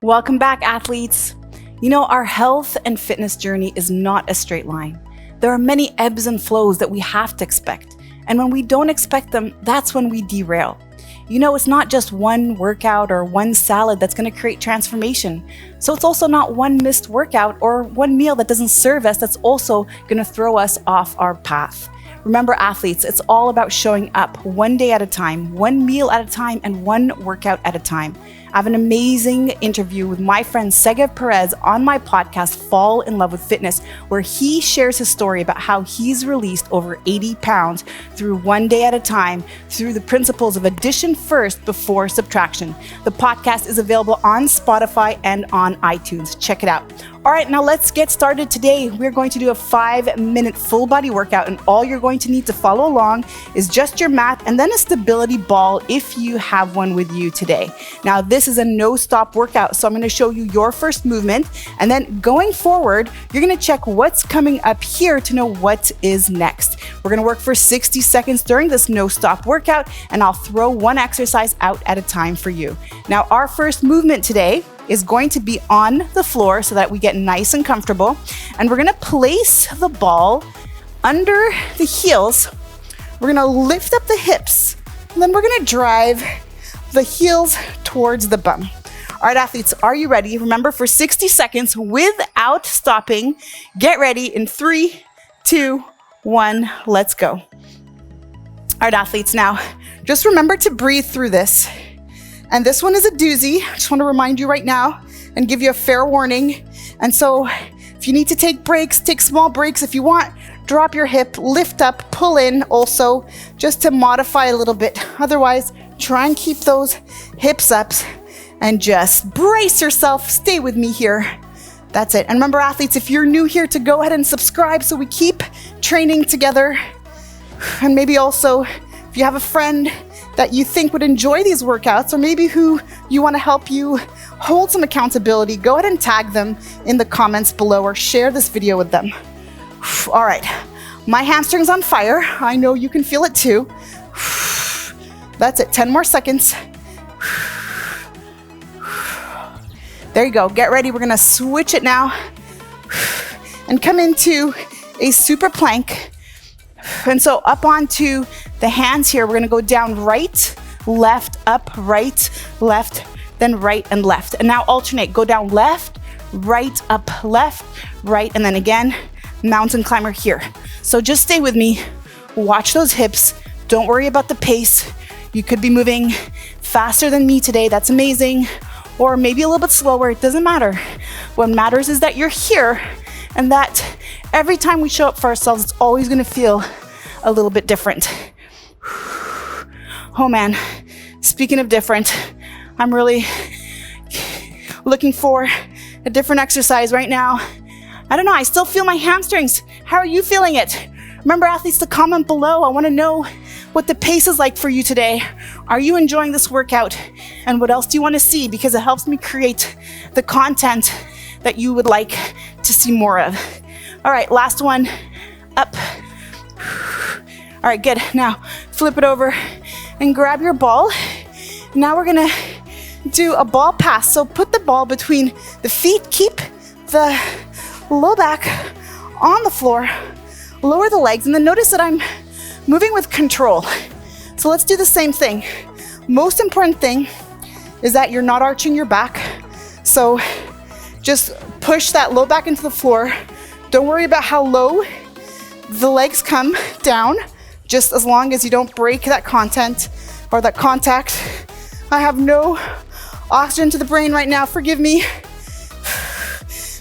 Welcome back, athletes. You know, our health and fitness journey is not a straight line. There are many ebbs and flows that we have to expect. And when we don't expect them, that's when we derail. You know, it's not just one workout or one salad that's going to create transformation. So it's also not one missed workout or one meal that doesn't serve us that's also going to throw us off our path. Remember, athletes, it's all about showing up one day at a time, one meal at a time, and one workout at a time. I have an amazing interview with my friend Segev Perez on my podcast, Fall in Love with Fitness, where he shares his story about how he's released over 80 pounds through one day at a time through the principles of addition first before subtraction. The podcast is available on Spotify and on iTunes. Check it out. All right, now let's get started. Today, we're going to do a 5-minute full body workout, and all you're going to need to follow along is just your mat and then a stability ball if you have one with you today. Now, this is a no-stop workout, so I'm going to show you your first movement, and then going forward, you're going to check what's coming up here to know what is next. We're going to work for 60 seconds during this no-stop workout, and I'll throw one exercise out at a time for you. Now, our first movement today is going to be on the floor so that we get nice and comfortable. And we're gonna place the ball under the heels. We're gonna lift up the hips, and then we're gonna drive the heels towards the bum. All right, athletes, are you ready? Remember, for 60 seconds without stopping. Get ready in 3, 2, 1, let's go. All right, athletes, now just remember to breathe through this. And this one is a doozy. I just want to remind you right now and give you a fair warning. And so if you need to take breaks, take small breaks. If you want, drop your hip, lift up, pull in also, just to modify a little bit. Otherwise, try and keep those hips up and just brace yourself. Stay with me here. That's it. And remember, athletes, if you're new here, to go ahead and subscribe so we keep training together. And maybe also, if you have a friend that you think would enjoy these workouts, or maybe who you want to help you hold some accountability, go ahead and tag them in the comments below or share this video with them. All right, my hamstring's on fire. I know you can feel it too. That's it, 10 more seconds. There you go, get ready. We're gonna switch it now and come into a super plank. And so up onto the hands here, we're gonna go down right, left, up, right, left, then right and left. And now alternate, go down left, right, up, left, right, and then again, mountain climber here. So just stay with me, watch those hips, don't worry about the pace. You could be moving faster than me today, that's amazing, or maybe a little bit slower, it doesn't matter. What matters is that you're here, and that every time we show up for ourselves, it's always gonna feel a little bit different. Oh man, speaking of different, I'm really looking for a different exercise right now. I don't know, I still feel my hamstrings. How are you feeling it? Remember, athletes, to comment below. I wanna know what the pace is like for you today. Are you enjoying this workout? And what else do you wanna see? Because it helps me create the content that you would like to see more of. All right, last one, up. All right, good. Now flip it over and grab your ball. Now we're gonna do a ball pass. So put the ball between the feet, keep the low back on the floor, lower the legs, and then notice that I'm moving with control. So let's do the same thing. Most important thing is that you're not arching your back. So just push that low back into the floor. Don't worry about how low the legs come down, just as long as you don't break that content or that contact. I have no oxygen to the brain right now, forgive me.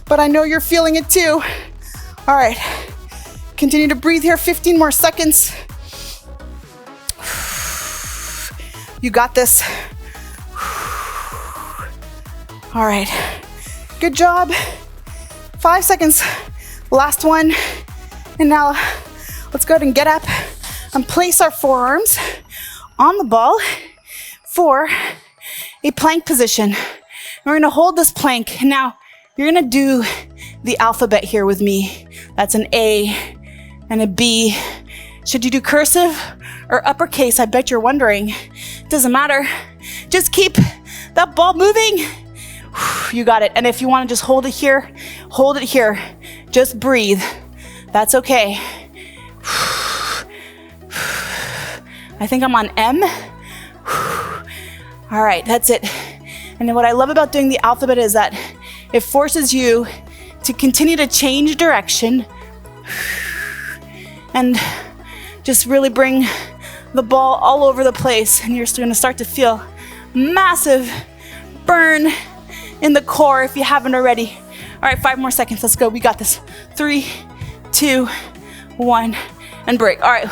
But I know you're feeling it too. All right, continue to breathe here, 15 more seconds. You got this. All right, good job. 5 seconds, last one. And now let's go ahead and get up and place our forearms on the ball for a plank position. And we're gonna hold this plank. Now, you're gonna do the alphabet here with me. That's an A and a B. Should you do cursive or uppercase? I bet you're wondering. Doesn't matter. Just keep that ball moving. You got it. And if you want to just hold it here, hold it here. Just breathe. That's okay. I think I'm on M. All right, that's it. And then what I love about doing the alphabet is that it forces you to continue to change direction and just really bring the ball all over the place. And you're going to start to feel massive burn in the core if you haven't already. All right, 5 more seconds. Let's go. We got this. 3, 2, 1, and break. All right,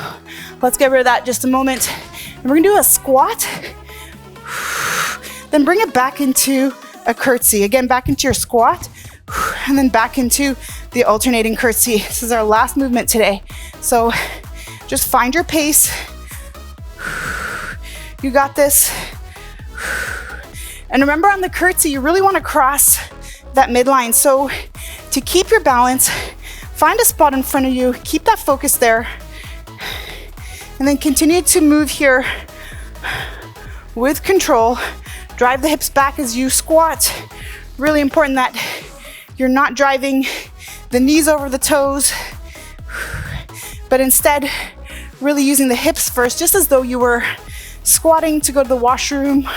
let's get rid of that just a moment. And we're gonna do a squat. Then bring it back into a curtsy. Again, back into your squat, and then back into the alternating curtsy. This is our last movement today. So just find your pace. You got this. And remember, on the curtsy, you really want to cross that midline. So to keep your balance, find a spot in front of you, keep that focus there, and then continue to move here with control. Drive the hips back as you squat. Really important that you're not driving the knees over the toes, but instead really using the hips first, just as though you were squatting to go to the washroom.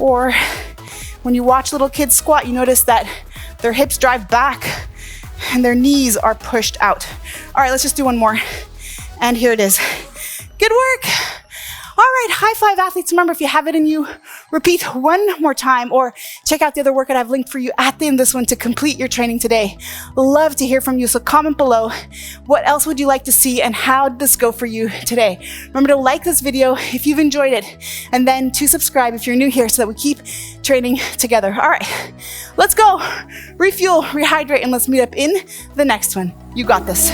Or when you watch little kids squat, you notice that their hips drive back and their knees are pushed out. All right, let's just do one more. And here it is. Good work. All right, high five, athletes. Remember, if you have it in you, repeat one more time or check out the other workout I've linked for you at the end of this one to complete your training today. Love to hear from you, so comment below. What else would you like to see and how did this go for you today? Remember to like this video if you've enjoyed it, and then to subscribe if you're new here so that we keep training together. All right, let's go. Refuel, rehydrate, and let's meet up in the next one. You got this.